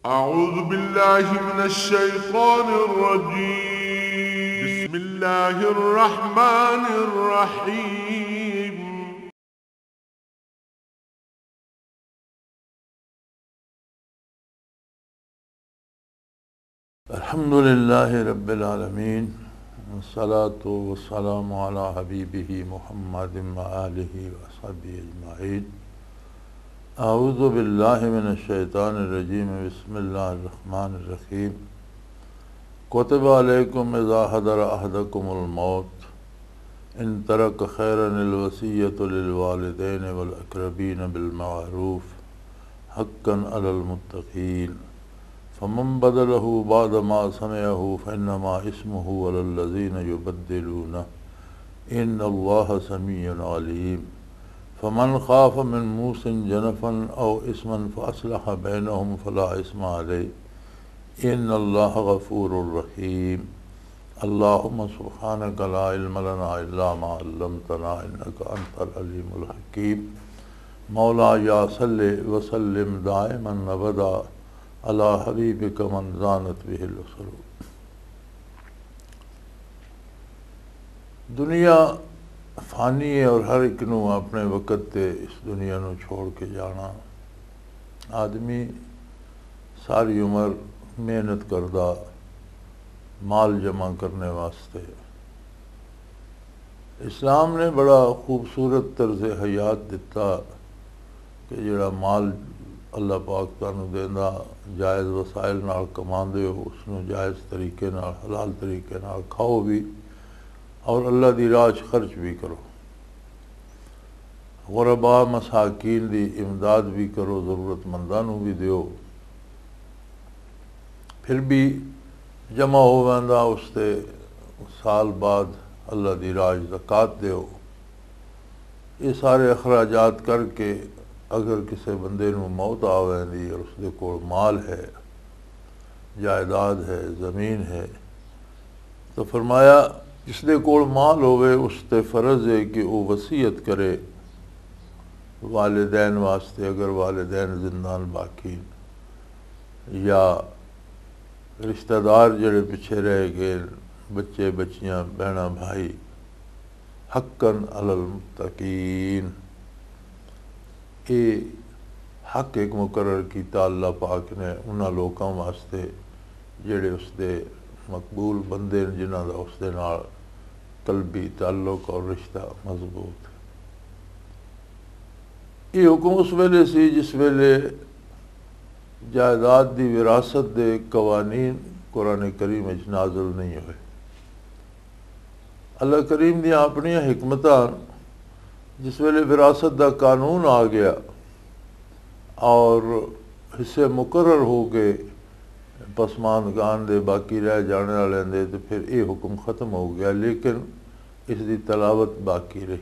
أعوذ بالله من الشيطان الرجيم. بسم الله الرحمن الرحيم. الحمد لله رب العالمين والصلاة والسلام على حبيبه محمد وآله وصحبه أجمعين. أعوذ بالله من الشيطان الرجيم. بسم الله الرحمن الرحيم. كتب عليكم إذا حضر أحدكم الموت إن ترك خيرا الوصية للوالدين والأقربين بالمعروف حقا على المتقين فمن بدله بعد ما سمعه فإنما اسمه على الذين يبدلونه إن الله سميع عليم. فمن خاف من موص جنفا أو إثما فأصلح بينهم فلا إثم عليه إن الله غفور رحيم. اللهم سبحانك لا علم لنا إلا ما علمتنا إنك أنت العليم الحكيم. مولاي صل وسلم دائما أبدا अला हबीबिक मन ज़ानत बिहिल उसरू। दुनिया फानी है और हर एक नू अपने वक़्त ते इस दुनिया नू छोड़ के जाना। आदमी सारी उम्र मेहनत करदा माल जमा करने वास्ते। इस्लाम ने बड़ा खूबसूरत तर्ज़ हयात दिता कि जिहड़ा माल अल्लाह पाक तुहानू देंदा जायज़ वसाइल नाल कमांदे हो उसनू जायज़ तरीके नाल हलाल तरीके नाल खाओ भी और अल्लाह दी राह च खर्च भी करो। गुरबा मसाकीन दी इमदाद भी करो, ज़रूरतमंदां नू भी दियो। फिर भी जमा हो वंदा उसते साल बाद अल्लाह दी राह च ज़कात दियो। ये सारे अखराजात करके अगर किसी बंदे नू मौत आ वैंदी और उसदे कोल माल है, जायदाद है, ज़मीन है, तो फरमाया जिसदे कोल माल होवे उस ते फ़र्ज़ है कि वो वसीयत करे वालिदैन वास्ते, अगर वालिदैन जिंदान बाकी या रिश्तेदार जड़े पिछे रह गए, बच्चे बच्चियां बहना भाई, हक्कन अलल मुत्तकीन। ये हक एक मुकर्रर किया अल्लाह पाक ने उन्हां लोकां वास्ते जेड़े उसदे मकबूल बंदे जिन्हां दा उसदे नाल कल्बी ताल्लुक और रिश्ता मजबूत। ये हुक्म उस वेले सी जिस वेले जायदाद दी विरासत दे कवानीन कुरान करीम विच नाज़िल नहीं हुए। अल्लाह करीम दी अपनी हिकमतां जिस वेले विरासत का कानून आ गया और हिस्से मुकर्रर हो गए पसमानदगान दे बाकी रह जाने वाले दे, तो फिर ये हुक्म ख़त्म हो गया, लेकिन इसकी तलावत बाकी रही।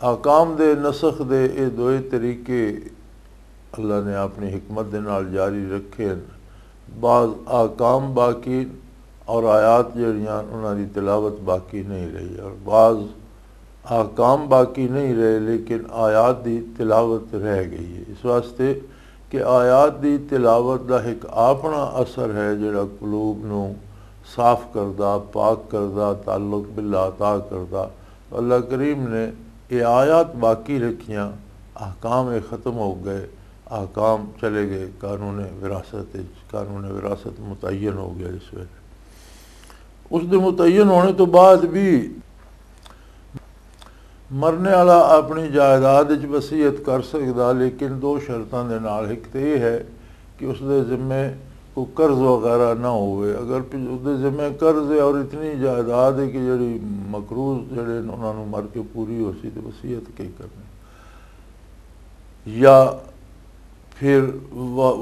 आकाम दे नसख दे ये दो तरीके अल्लाह ने अपनी हिकमत दे नाल जारी रखे। बाज़ आकाम बाकी और आयात जड़ियाँ उन्हां दी तिलावत बाकी नहीं रही, और बाज़ आकाम बाकी नहीं रहे लेकिन आयात दी तिलावत रह गई है। इस वास्ते कि आयात दी तिलावत का एक अपना असर है जिहड़ा कलूब नू साफ करदा, पाक करदा, ताल्लुक बिल्ला अता करदा। अल्लाह करीम ने ये आयात बाकी रखियाँ, अहकाम ख़त्म हो गए, अहकाम चले गए, कानून विरासत मुतय्यन हो गया। इस वेले उसके मुतय्यन होने तो बाद भी मरने वाला अपनी जायदाद वसीयत कर सकता, लेकिन दो शर्तों के नाल। एक तो यह है कि उसके जिम्मे कोई कर्ज वगैरह ना होवे। अगर उसके जिम्मे कर्ज है और इतनी जायदाद है कि जी मकरूज जड़े उन्होंने मर के पूरी हो सी, तो वसीयत कई करनी। या फिर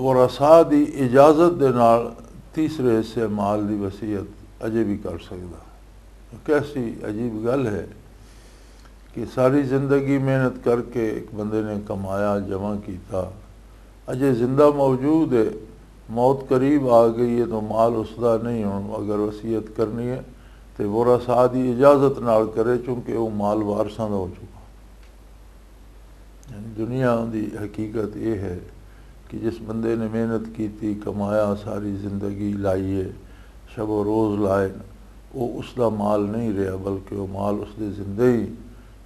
वरसा की इजाज़त के नाल तीसरे हिस्से माल की वसीयत अजे भी कर सकता। कैसी अजीब गल है कि सारी ज़िंदगी मेहनत करके एक बंदे ने कमाया, जमा किया, अजे जिंदा मौजूद है, मौत करीब आ गई है, तो माल उसका नहीं हो। अगर वसीयत करनी है तो वरसा की इजाज़त नाल करे, चूँकि वो माल वारसां दा हो चुका। दुनिया की हकीकत यह है कि जिस बंदे ने मेहनत की थी, कमाया, सारी ज़िंदगी लाइए, शब व रोज़ लाए, वो उसका माल नहीं रहा, बल्कि वो माल उसकी ज़िंदगी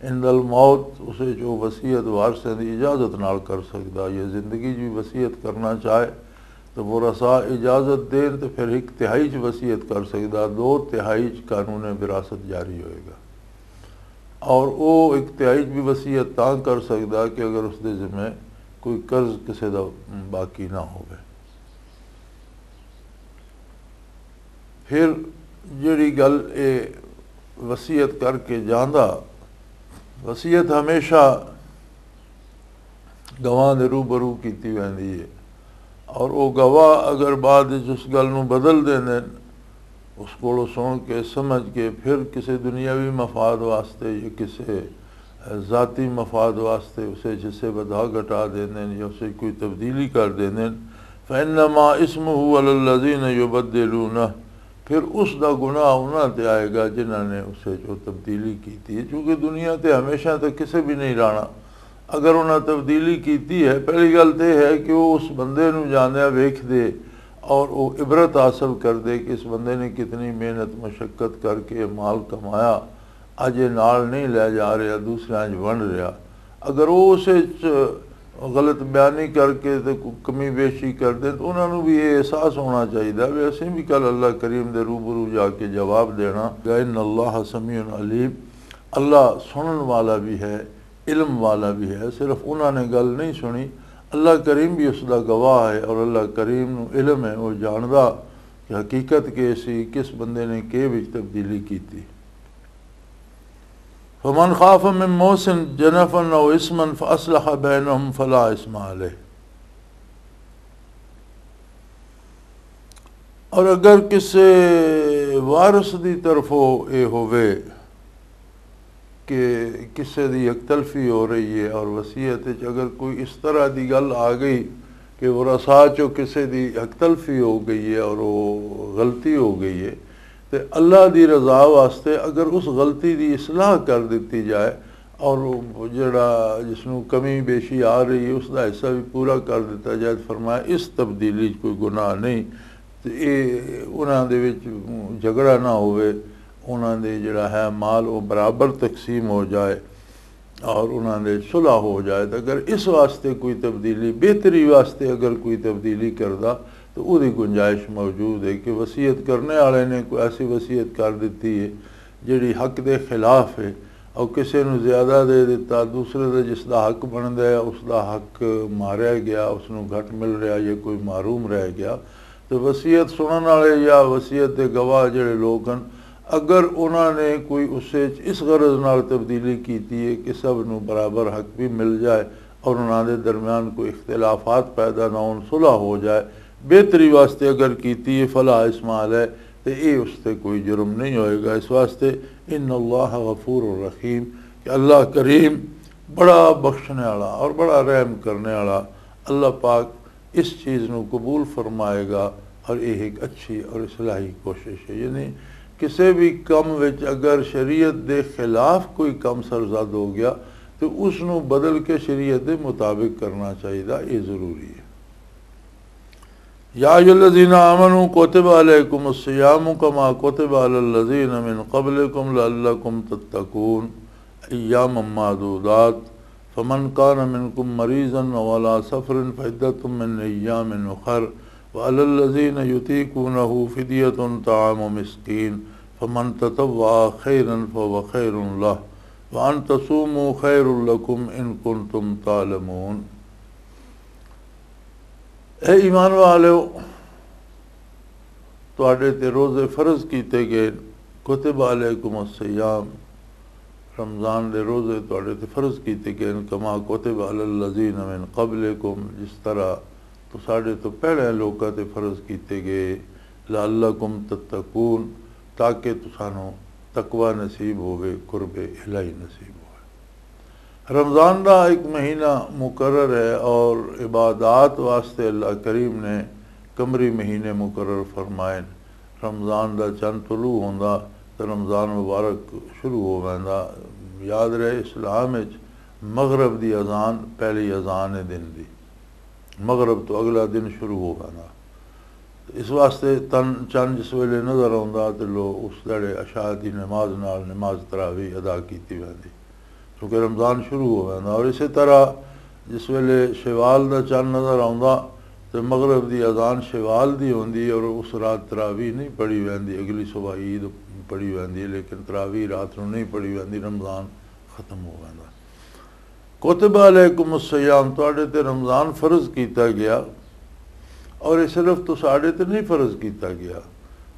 इंदल मौत उसे जो वसीयत वारसे की इजाज़त नाल कर सकता, ये ज़िंदगी जी वसीयत करना चाहे तो वो रसा इजाज़त देन तो फिर 1/3 च वसीयत कर सकता, 2/3 च कानून विरासत जारी होएगा। और वो 1/3 भी वसीयत तां कर सकता कि अगर उसके ज़िम्मे कोई कर्ज किसी का बाकी ना हो। फिर जिहड़ी गल ये वसीयत करके जांदा, वसीयत हमेशा गवाह दे रूबरू कीती वेंदी है, और वो गवाह अगर बाद उस गल नूं बदल देंदे, उस कोलों सुन के समझ के फिर किसी दुनियावी मफाद वास्ते या किसी ज़ाती मफाद वास्ते उसे जिसे वधा घटा देंदे या उसे कोई तब्दीली कर देंदे, फ़इन्नमा इस्मुहु अलल्लज़ीना युबद्दिलूनह, फिर उसका गुनाह उन्हां ते आएगा जिन्होंने उसे जो तब्दीली की थी। क्योंकि दुनिया ते हमेशा तो किसी भी नहीं रहना, अगर उन्हें तब्दीली की है, पहली गल तो है कि वो उस बंदे नूं जांदिया वेख दे और वो इबरत हासिल कर दे कि इस बंदे ने कितनी मेहनत मशक्क़त करके माल कमाया, अज ये नाल नहीं लै जा रहा, दूसरियां वंड रहा। अगर वो उसे गलत बयानी करके तो कमी बेशी कर दे तो उन्होंने भी ये एहसास होना चाहिए भी असीं भी कल अल्लाह करीम दे रूबरू जाके जवाब देना। इन्नल्लाह समीउन अलीम, अल्लाह सुनन वाला भी है, इल्म वाला भी है। सिर्फ उन्होंने गल नहीं सुनी, अल्लाह करीम भी उसका गवाह है, और अल्लाह करीम नूं इल्म है, वो जानदा कि हकीकत के सी किस बंदे ने के विच तब्दीली की थी। फमन खाफ मिन मोहसिन जनफन औ इस्मन फअस्लह बैनहुम फला इस्मा अलैह। और अगर किसी वारिस की तरफों ये होवे कि किसी की यकतलफी हो रही है और वसीयत अगर कोई इस तरह की गल आ गई कि वो रसा चो किसी की यकतलफी हो गई है और वो गलती हो गई है, तो अल्लाह की रज़ा वास्ते अगर उस गलती की इसलाह कर दी जाए और जड़ा जिसनों कमी बेशी आ रही है उसका हिस्सा भी पूरा कर दिता जाए, फरमाया इस तब्दीली कोई गुनाह नहीं, तो ये उन्हां दे विच झगड़ा ना होवे, उन्हां दे जड़ा है माल वो बराबर तकसीम हो जाए और उन्हां दे सुलह हो जाए। तो अगर इस वास्ते कोई तब्दीली बेहतरी वास्ते अगर कोई तब्दीली करदा तो उसकी गुंजाइश मौजूद है कि वसीयत करने वाले ने कोई ऐसी वसीयत कर दी है जिहड़ी हक के खिलाफ है और किसी को ज़्यादा दे दिता, दूसरे का जिसका हक बनता है उसका हक मारिया गया, उसनों घट मिल रहा या कोई मारूम रह गया, तो वसीयत सुनने वाले या वसीयत के गवाह जिहड़े लोग हैं अगर उन्होंने कोई उसे इस गरज नाल तब्दीली की है कि सब नूं बराबर हक भी मिल जाए और उन्होंने दरमियान कोई इख्तिलाफात पैदा ना हो, सुलह हो जाए, बेहतरी वास्ते अगर कीती है फला इस्माल है, तो ये उससे कोई जुर्म नहीं होएगा। इस वास्ते इन्नल्लाह गफूर रहीम, कि अल्लाह करीम बड़ा बख्शने वाला और बड़ा रहम करने वाला, अल्लाह पाक इस चीज़ को कबूल फरमाएगा। और ये एक अच्छी और इस्लाही कोशिश है, यानी किसी भी कम विच अगर शरीयत के खिलाफ कोई कम सरजद हो गया तो उसनों बदल के शरीयत के मुताबिक करना चाहिए, ये ज़रूरी है। या अय्युहल्लज़ीना आमनू कुतिबा अलैकुमुस्सियामु कमा कुतिबा अलल्लज़ीना मिन क़ब्लिकुम लअल्लकुम तत्तकून अय्यामम मादूदात फमन कान मिनकुम मरीज़न औ अला सफ़रिन फ़इद्दतुम मिन अय्यामिन उख़र व अलल्लज़ीना युतीक़ूनहु फ़िद्यतुन ताअमु मिस्कीन फमन ततव्वअ खैरन फ़हुव खैरुन लह व अन तसूमू खैरुन लकुम इन कुंतुम तालमून। ए ईमान वालो, तुहाडे ते रोज़े फ़र्ज़ कीते गए, कुतिबा अलैकुमुस्सियाम, रमज़ान दे रोज़े तुहाडे ते फ़र्ज़ कीते गए, कमा कुतिबा अलल्लज़ीना मिन क़ब्लिकुम, जिस तरह तो साढ़े तो पहले लोगों ते फ़र्ज़ कीते गए, लअल्लकुम तत्तकून, ताकि तुसानू तकवा नसीब होवे, कुर्बे इलाही नसीब होवे। रमज़ान का एक महीना मुकर्रर है और इबादात वास्ते अल्लाह करीम ने कमरी महीने मुकर्रर फरमाए। रमज़ान का चंद तुलू होंदा तो रमज़ान मुबारक शुरू हो वेंदा। याद रहे इस्लाम मगरब की अजान पहली अजान है दिन की, मगरब तो अगला दिन शुरू हो वेंदा। इस वास्ते तन चंद जिस वेले नज़र आउंदा तो लोग उस दड़े अशा की नमाज नाल नमाज तरावी अदा की वेंदी, क्योंकि रमज़ान शुरू हो वेंदा। और इस तरह जिस वेले शवाल का चंद नज़र आउंदा तो मगरब की अजान शवाल की होंदी और उस रात तरावी नहीं पढ़ी वेंदी, अगली सुबह ईद पढ़ी वेंदी, लेकिन तरावी रात को नहीं पढ़ी वेंदी, रमज़ान ख़त्म हो वेंदा। कुतिब अलैकुम सियाम, तुहाडे ते रमज़ान फ़र्ज़ किया गया, और ये सिर्फ तो साढ़े तो नहीं फ़र्ज़ किया गया,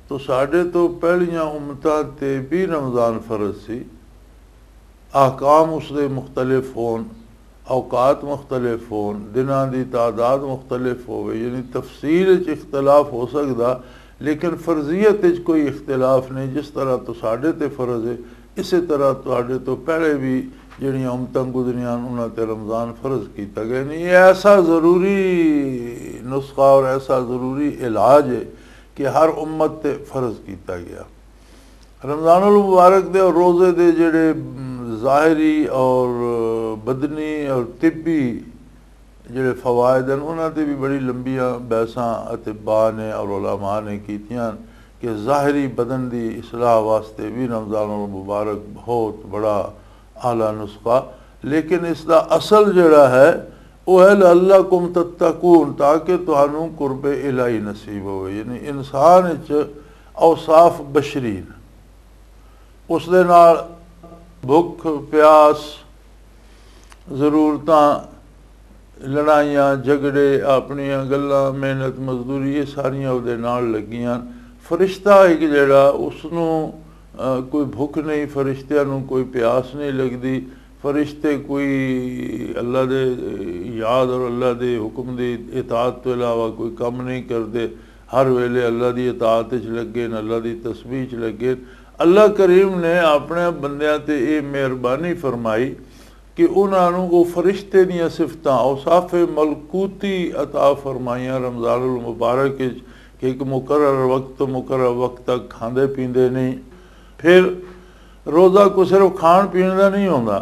तो साढ़े तो पहलियां उम्मतां ते भी रमज़ान फ़र्ज़ सी। आहकाम उसके मुख्तलिफ होन, औकात मुख्तलिफ होन, दिनां दी तादाद मुख्तलिफ होवे, यानी तफसील इख्तलाफ हो सकता, लेकिन फ़र्जियत कोई इख्तलाफ नहीं। जिस तरह तो साढ़े ते फ़र्ज़ है, इस तरह तुहाडे तो पहले भी जड़ियाँ उम्मतां गुजरियां उन्हां ते रमज़ान फ़र्ज़ किया गया। नहीं, ये ऐसा ज़रूरी नुस्खा और ऐसा ज़रूरी इलाज है कि हर उम्मत ते फ़र्ज़ किया गया। रमज़ानुल मुबारक दे और रोज़े दे जड़े ज़ाहिरी और बदनी और तिब्बी जड़े फ़वायद हैं, उन्हां ते भी बड़ी लंबियां बहसां अतिबा ने और उलमा ने कीतियां कि ज़ाहिरी बदन की इसलाह वास्ते भी रमज़ानुल मुबारक बहुत बड़ा आला नुस्खा, लेकिन इसका असल जड़ा है वह है लअल्लकुम तत्तकून, ताकि तुहानू कुर्बे इलाही नसीब हो। यानी इंसान औसाफ बशरीन, उस दे नाल भुख प्यास ज़रूरतां लड़ाइयां झगड़े अपनियां गल्लां मेहनत मजदूरी ये सारियां उहदे नाल लगियां। फरिश्ता एक जड़ा उसनू कोई भुख नहीं, फरिश्तियां नू कोई प्यास नहीं लगती, फरिश्ते कोई अल्लाह दे याद और अल्लाह दे हुक्म की इताअत तो इलावा कोई कम नहीं करते, हर वेले अल्लाह की इताअत च लगे न, अल्लाह की तस्बीह च लगे। अल्लाह करीम ने अपने बंदियां ते ये मेहरबानी फरमाई कि उन्होंने वो फरिश्ते दियां सिफतां औसाफ मलकूती अता फरमाइयां रमज़ानुल मुबारक कि एक मुकर्रर वक्त तक खांदे पींदे नहीं। फिर रोज़ा को सिर्फ खाण पीण का नहीं होता,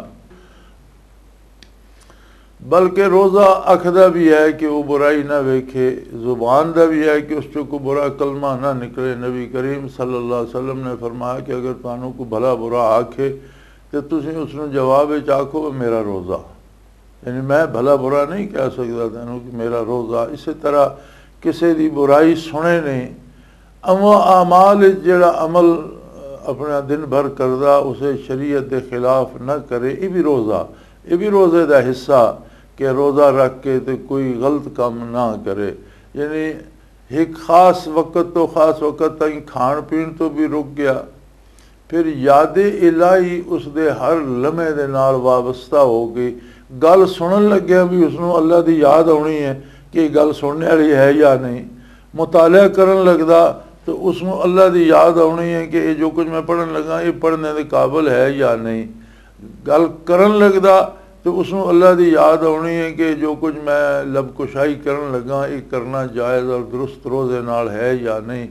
बल्कि रोज़ा अखदा भी है कि वो बुराई ना वेखे, ज़ुबान का भी है कि उस चो कोई बुरा कलमा ना निकले। नबी करीम सल्लल्लाहु अलैहि वसल्लम ने फरमाया कि अगर तुहानू कोई भला बुरा आखे तो तुसीं उसनू जवाब आखो मेरा रोज़ा, यानी मैं भला बुरा नहीं कह सकता तैनू कि मेरा रोज़ा। इस तरह किसी की बुराई सुने नहीं, अमाल जड़ा अमल अपना दिन भर करदा उसे शरीयत के खिलाफ न करे, ये भी रोज़ा, ये भी रोज़े का हिस्सा कि रोज़ा रख के तो कोई गलत काम ना करे। यानी एक ख़ास वक़्त तो ख़ास वक़्त तक खाण पीण तो भी रुक गया, फिर याद इलाही उसके हर लम्हे दे नाल वाबस्ता हो गई। गल सुनन लग्या भी उसनू अल्लाह की याद आनी है कि गल सुनने वाली है या नहीं, मुतालिया करन लगदा तो उसनू अल्लाह की याद आनी है कि ये जो कुछ मैं पढ़न लगा ये पढ़ने के काबिल है या नहीं। गल करन लगदा तो उसनू अल्लाह की याद आनी है कि जो कुछ मैं लबकुशाई करन लगा ये करना जायज़ और दुरुस्त रोज़े नाल है या नहीं।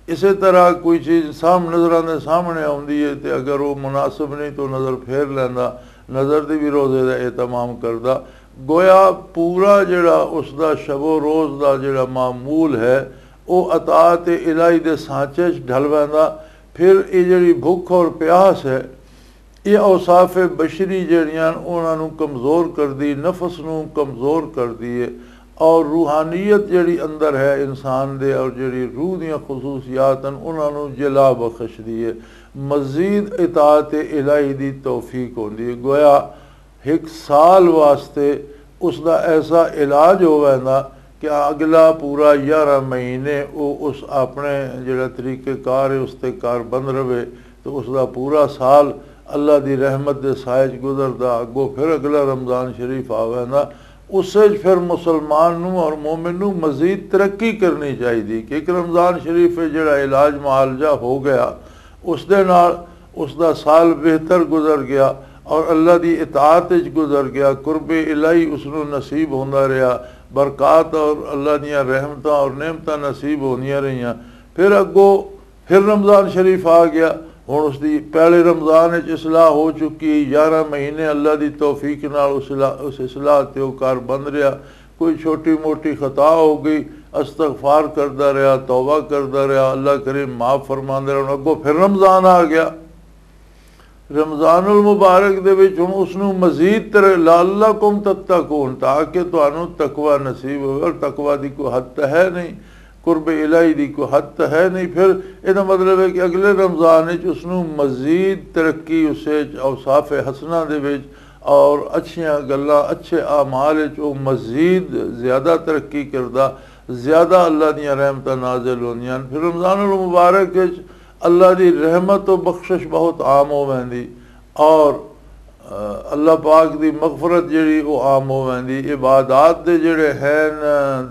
इस तरह कोई चीज़ नज़रां दे सामने आउंदी है तो अगर वो मुनासिब नहीं तो नज़र फेर लैंदा, नज़र की भी रोज़े का एहतमाम करदा। गोया पूरा जड़ा उसका शबो रोज़ का जड़ा मामूल है वो अताअत इलाही दे सांचे ढल पैंदा। फिर ये जड़ी भुख और प्यास है ये औसाफ बशरी जड़ियां उन्होंने कमज़ोर कर दी, नफस नू कमज़ोर कर दी है, और रूहानियत जड़ी अंदर है इंसान दे और जड़ी रूह दियां खसूसियात उन्होंने जला बख्श दी है। मज़ीद इताअत इलाही दी तौफीक होंदी है। गोया एक साल वास्ते उसका ऐसा इलाज हो वैंदा कि अगला पूरा 11 महीने वो उस अपने जड़ा तरीक़ेकार है उस ते कारबंद रहे, तो उसका पूरा साल अल्लाह की रहमत के साए गुजरदा। अगों फिर अगला रमज़ान शरीफ आ वैंदा, उससे फिर मुसलमान और मोमिन नू मज़ीद तरक्की करनी चाहिए कि एक रमज़ान शरीफ जड़ा इलाज मुआलजा हो गया उस दे नाल उसका साल बेहतर गुजर गया और अल्लाह की इताअत गुजर गया, कुर्ब इलाही उसनू नसीब होंदा रहा, बरक़ात और अल्लाह दियां रहमतां और नेमतां नसीब होंदियां रहियां। फिर अगों फिर रमज़ान शरीफ आ गया, हुण उसकी पहले रमज़ान इसलाह हो चुकी, 11 महीने अल्लाह की तौफीक नाल उस इसलाह ते कार बंद रहा, कोई छोटी मोटी खता हो गई, इस्तगफार करता रहा, तौबा करता रहा, अल्लाह करीम माफ़ फरमांदे रहा। अगों फिर रमज़ान आ गया। रमज़ानुल मुबारक दे विच हुण उसनूं मज़ीद लअल्लकुम तत्तकून, ताकि तुहानूं तकवा नसीब होवे। और तकवा दी कोई हद है नहीं, कुर्ब इलाही दी कोई हद है नहीं। फिर इसदा मतलब है कि अगले रमज़ान विच उसनूं मज़ीद तरक्की उसे औसाफ़ हसना दे विच और अच्छियां गल्लां अच्छे आमाल विच वो मज़ीद ज़्यादा तरक्की करदा, ज़्यादा अल्लाह दियां रहमतां नाज़िल होंदियां। फिर रमज़ानुल मुबारक विच अल्लाह दी रहमत और बख्शिश बहुत आम हो वेंदी और अल्लाह पाक दी मगफरत जिहड़ी वो आम हो वेंदी। इबादात दे जिहड़े हैं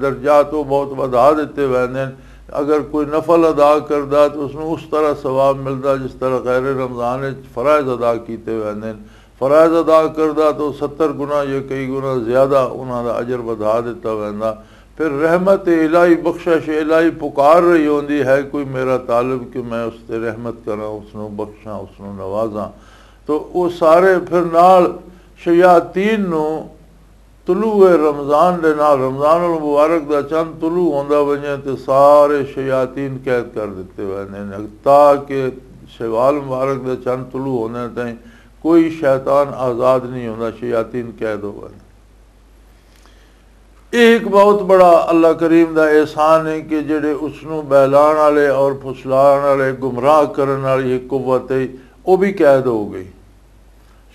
दर्जात वो बहुत वधा दिते वेंदे। अगर कोई नफल अदा करदा तो उसनूं उस तरह सवाब मिलदा जिस तरह गैर रमज़ान विच फ़राइज़ अदा कीते वेंदे। फ़राइज़ अदा करदा तो 70 गुना या कई गुना ज़्यादा उन्हां दा अजर वधा दिता वेंदा। फिर रहमत इलाही बख्शिश इलाही पुकार रही होंदी है कोई मेरा तालिब कि मैं उस ते रहमत करा, उसनूं बख्शा, उसनूं नवाजा। तो वो सारे फिर नाल शयातीन नूं तुलूए रमज़ान दे नाल रमज़ानुल मुबारक दा चंद तुलू होंदा वञे तो सारे शयातीन कैद कर दिते वेंदे ताकि शवाल मुबारक दा चंद तुलू होने ताईं कोई शैतान आज़ाद नहीं होंदा, शयातीन कैद हो वेंदे। एक बहुत बड़ा अल्लाह करीम दा एहसान है कि जेड़े उसनूं बहलाण वाले और फुसलाण वाले गुमराह करन वाली एक कुव्वत है वो भी कैद हो गई।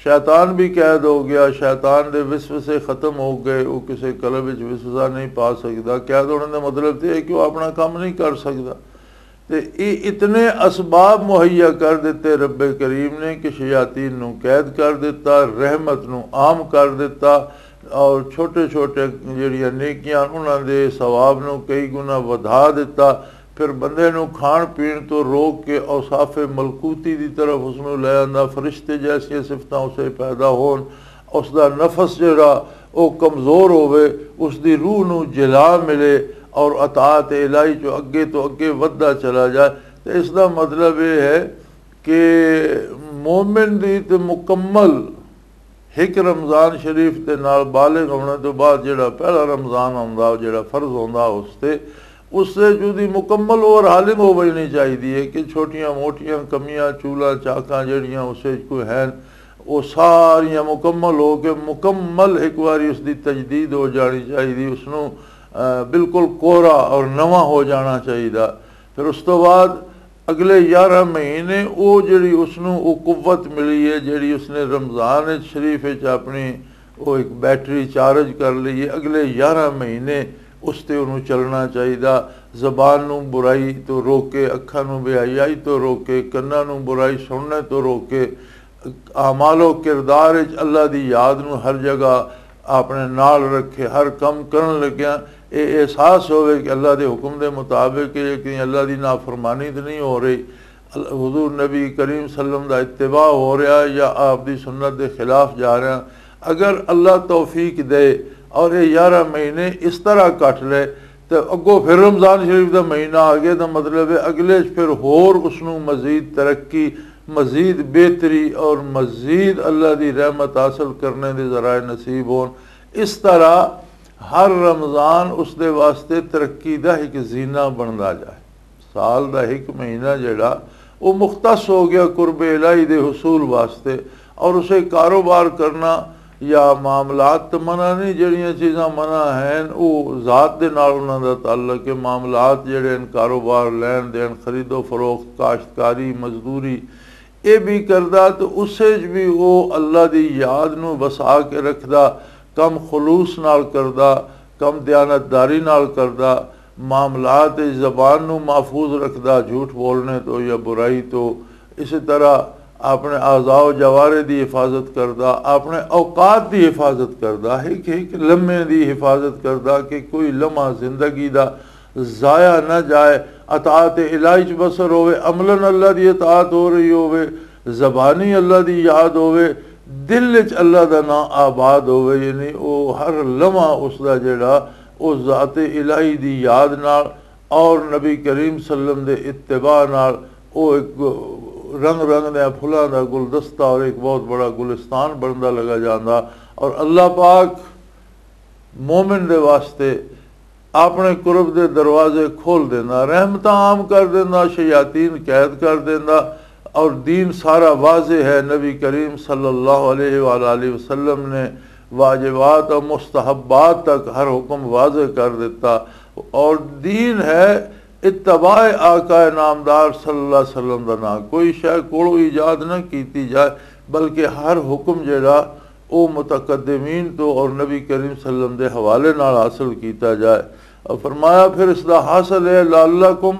शैतान भी कैद हो गया, शैतान दे विसवसे ख़त्म हो गए, वो किसी कलब विच विसवसा नहीं पा सकता। कैद होने का मतलब तो है कि वो अपना काम नहीं कर सकता। तो ये इतने असबाब मुहैया कर दिते रब्बे करीम ने कि शयातीन नूं कैद कर दिता, रहमत नूं आम कर दिता और छोटे छोटे जिहड़ियां नेकियां उन्हां दे सवाब नूं कई गुना वधा दिता। फिर बंदे नूं खाण पीण तो रोक के औसाफे मलकूती की तरफ उसनूं ले आंदा, फरिश्ते जैसियां सिफतां उसे पैदा होन, उसका नफस जिहड़ा वो कमज़ोर होवे, उसकी रूह नूं जिला मिले और अताअत इलाही चो अगे तो अगे वधदा चला जाए। तो इसका मतलब ये है कि मोमिन दी तो मुकम्मल एक रमज़ान शरीफ के नाल बालिग होने तो बाद जिहड़ा पहला रमज़ान आउंदा जिहड़ा फर्ज होंदा उससे जुदी मुकम्मल ओवर हालिंग हो बजनी चाहिए कि छोटियां मोटियां कमियां चूला चाकां जिहड़ियां उस कोई हैं वो सारियां मुकम्मल हो के मुकम्मल एक बारी उसकी तजदीद हो जानी चाहिए, उसनूं बिल्कुल कोरा और नवा हो जाना चाहिए। फिर उस तो बाद अगले 11 महीने वो जिहड़ी उसनूं वो कुव्वत मिली है जिहड़ी उसने रमज़ान शरीफ अपनी वो एक बैटरी चार्ज कर ली है, अगले 11 महीने उस ते उन्होंने चलना चाहिए। ज़बान नूं बुराई तो रोके, अखां नूं बेहयाई तो रोके, कन्नां नूं बुराई सुनने तो रोके, आमालो किरदार अल्लाह दी याद नूं हर जगह अपने नाल रखे, हर कम करन लग्या ये एहसास होवे कि अल्लाह के हुक्म के मुताबिक कि अल्लाह की नाफरमानी तो नहीं हो रही, हुजूर नबी करीम सल्लम का इत्तिबा हो रहा या आपकी सुन्नत के खिलाफ जा रहा। अगर अल्लाह तौफीक दे और ये 11 महीने इस तरह कट ले तो अगों फिर रमज़ान शरीफ का महीना आ गया तो मतलब है अगले फिर होर उसनूं मज़ीद तरक्की, मज़ीद बेहतरी और मज़ीद अल्लाह की रहमत हासिल करने के ज़राए नसीब होन। इस तरह हर रमज़ान उसके वास्ते तरक्की का एक जीना बनता जाए। साल का एक महीना जिहड़ा वो मुख्तस हो गया कुर्ब इलाही दे हुसूल वास्ते और उसे कारोबार करना या मामलात तो मना नहीं, जिहड़ियां चीज़ां मना हैं वो ज़ात दे नाल उन्हां दा ताल्लुक है। मामलात जिहड़े कारोबार लैन देन खरीदो फरोख्त काश्तकारी मजदूरी ये भी करदा तो उसे भी वो अल्लाह की याद नूं वसा के रखदा, कम खलूस नाल करदा, कम दयानतदारी नाल करदा, मामलात ज़बान नूं महफूज रखदा झूठ बोलने तो या बुराई तो। इसी तरह अपने आज़ाओ जवारे की हिफाजत करदा, अपने औकात की हिफाजत करदा, एक लम्हे की हिफाजत करदा कि कोई लम्हा जिंदगी का ज़ाया न जाए, अताअत इलाही च बसर होवे, अमलन अल्लाह की अताअत हो रही होवे, ज़बानी अल्लाह की याद होवे, दिल च अल्लाह का नाम आबाद होवे, यानी वो हर लम्हा उसका जिहड़ा वो ज़ात इलाही की याद नाल और नबी करीम सल्लम दे इत्तिबा नाल वो एक रंग रंग दे फुलों का गुलदस्ता और एक बहुत बड़ा गुलिस्तान बनता लगा जाता। और अल्लाह पाक मोमिन दे वास्ते अपने कुरब दे दरवाजे खोल देना, रहमत आम कर देना, शयातीन कैद कर देना। और दीन सारा वाज़े है। नबी करीम सल्लल्लाहु अलैहि वसल्लम ने वाजिबात और मुस्तहब्बात तक हर हुक्म वाज़े कर देता। और दीन है इत्तबाए आका नामदार सल्लल्लाहु अलैहि वसल्लम दा ना, कोई शय कोलों ईजाद ना की जाए, बल्कि हर हुक्म जेड़ा वो मुतकद्दिमीन तो और नबी करीम सल्लल्लाहु अलैहि वसल्लम दे हवाले नाल हासिल किया जाए। और फरमाया फिर इसका हासिल है लअल्लकुम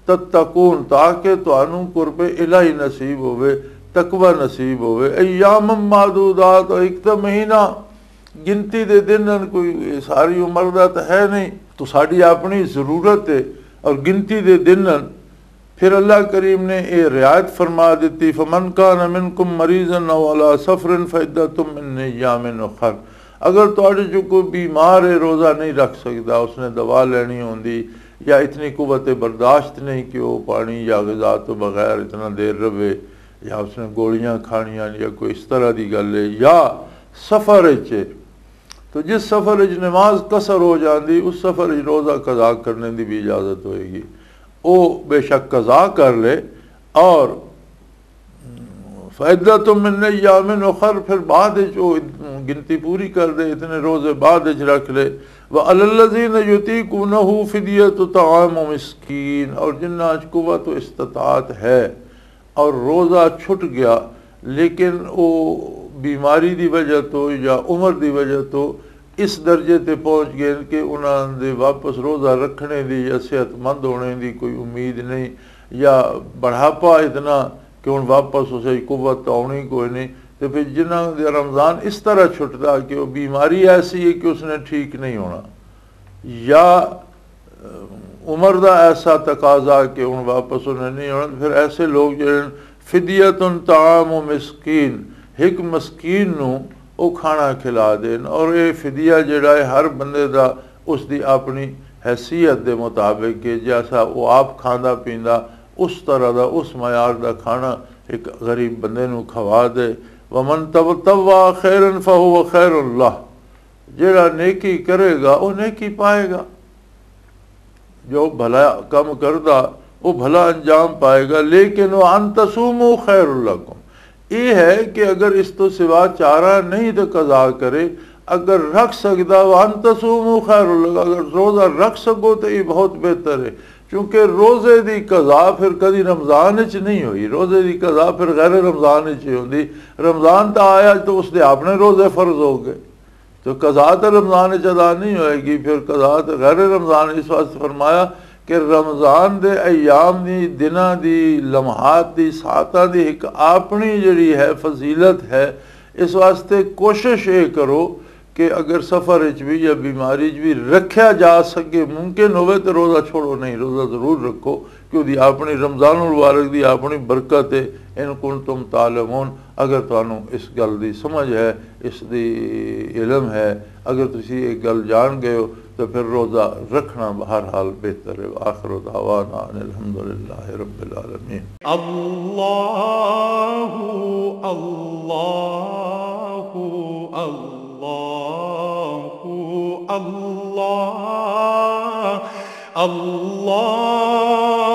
तत्तकून, ताकि तुहानू कुर्बे इलाही नसीब होवे, तकवा नसीब होवे। अय्याम मादूदात, एक तो महीना गिनती दे दिन, कोई सारी उम्र दा तो है नहीं, तो साड़ी अपनी ज़रूरत है और गिनती दे दिन। फिर अल्लाह करीम ने ये रियायत फरमा दी, फमन कान मिनकुम मरीज़न औ अला सफरिन फइद्दतुम मिन अय्यामिन उखर। अगर तुहाडे जो कोई बीमार है, रोज़ा नहीं रख सकता, उसने दवा लेनी होंदी या इतनी कुव्वत बर्दाश्त नहीं कि वो पानी या ग़िज़ा तो बग़ैर इतना देर रहे, या उसने गोलियां खानियां या कोई इस तरह की गल है, या सफ़र च, तो जिस सफ़र नमाज कसर हो जाती उस सफ़र रोज़ा कज़ा करने की भी इजाज़त होएगी। वो बेशक कज़ा कर ले और फ़इद्दतुम मिन अय्यामिन उखर, फिर बाद गिनती पूरी कर दे, इतने रोज़े बाद रख ले। व अलल्लज़ीना युतीक़ूनहु फ़िद्यतु तआमु मिस्कीन, और जिन्ना कुव्वत व इस्तिताअत है और रोज़ा छुट गया लेकिन वो बीमारी की वजह तो या उम्र की वजह तो इस दर्जे ते पहुँच गए कि उन्होंने वापस रोज़ा रखने की या सेहतमंद होने की कोई उम्मीद नहीं, या बढ़ापा इतना कि हुण वापस उसे कुव्वत आनी कोई नहीं, तो फिर जिन्होंने रमज़ान इस तरह छुटता कि वो बीमारी ऐसी है कि उसने ठीक नहीं होना, या उम्र का ऐसा तकाजा कि हुण वापस उन्हें नहीं होना, तो फिर ऐसे लोग जो फ़िद्यतुन तआमु मिस्कीन, एक मस्कीन नू वो खाना खिला देन। और ये फिदिया जिहड़ा है हर बंदे का उसकी अपनी हैसियत के मुताबिक है, जैसा वो आप खांदा पींदा उस तरह का उस मयार का खाना एक गरीब बंदे नू खवा दे। वमन तबतवा खैरन फहुव खैरुन लह, जिहड़ा नेकी करेगा वो नेकी पाएगा, जो भला कम करदा वो भला अंजाम पाएगा। लेकिन वह अनतसूमु खैरुल लकुम, ये है कि अगर इस तो सिवा चारा नहीं तो कज़ा करे, अगर रख सकता वह अनतसूमु खैरुल लकुम, अगर रोज़ा रख सको तो ये बहुत बेहतर है। क्योंकि रोज़े की कज़ा फिर कभी रमज़ान च नहीं हुई, रोज़े की कज़ा फिर गैर रमज़ान च होंदी। रमज़ान तो आया तो उसके अपने रोज़े फ़र्ज हो गए, तो कज़ा तो रमज़ान च अदा नहीं होएगी, फिर कज़ा तो गैर रमज़ान। इस वास्ते फरमाया कि रमज़ान दे अयाम दी, दिना दी, लम्हात दी, सातां दी एक अपनी जिहड़ी है फजीलत है। इस वास्ते कोशिश ये करो कि अगर सफ़र च भी या बीमारी च भी रखा जा सके, मुमकिन होवे तो रोज़ा छोड़ो नहीं, रोज़ा ज़रूर रखो, क्योंकि अपनी रमज़ानुल मुबारक दी अपनी बरकत है। इन कुंतुम तालमून, अगर तुहानू इस गल की समझ है, इसकी इलम है, अगर तुसी एक गल जान गए हो तो फिर रोज़ा रखना हर हाल बेहतर है। आखिर दावाना अल्हम्दुलिल्लाहि रब्बिल आलमीन। अल्लाहु अल्लाहु अल्लाहु अल्लाह अल्लाह